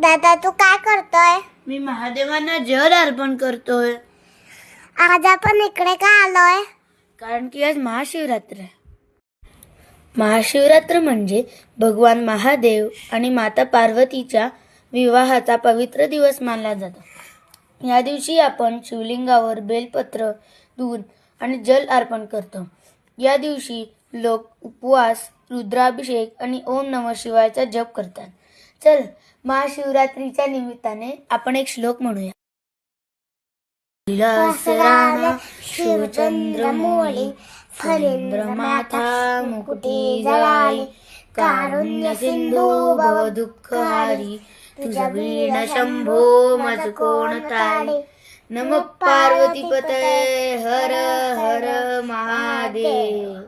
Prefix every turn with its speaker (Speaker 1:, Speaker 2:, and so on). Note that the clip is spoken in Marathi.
Speaker 1: दादा तू काय करतोय?
Speaker 2: मी महादेवांना जल अर्पण करतोय.
Speaker 1: आज आपण इकडे का आलोय?
Speaker 2: कारण की आज महाशिवरात्र आहे. महाशिवरात्र म्हणजे भगवान महादेव आणि माता पार्वतीच्या विवाहाचा पवित्र दिवस मानला जातो. या दिवशी आपण शिवलिंगावर बेलपत्र, दूध आणि जल अर्पण करतो. या दिवशी लोक उपवास, रुद्राभिषेक आणि ओम नमः शिवायचा जप करतात. चल, महाशिवरात्रीच्या निमित्ताने आपण एक श्लोक म्हणूया.
Speaker 1: वसरान शिवचंद्रमौळी फणींद्र माथा मुकुटी जळाली कारुण्य सिंधू भव दुःखहारी तुझ्या वीण शंभो मज कोण टाळे
Speaker 2: नमः पार्वतीपतये हर हर महादेव.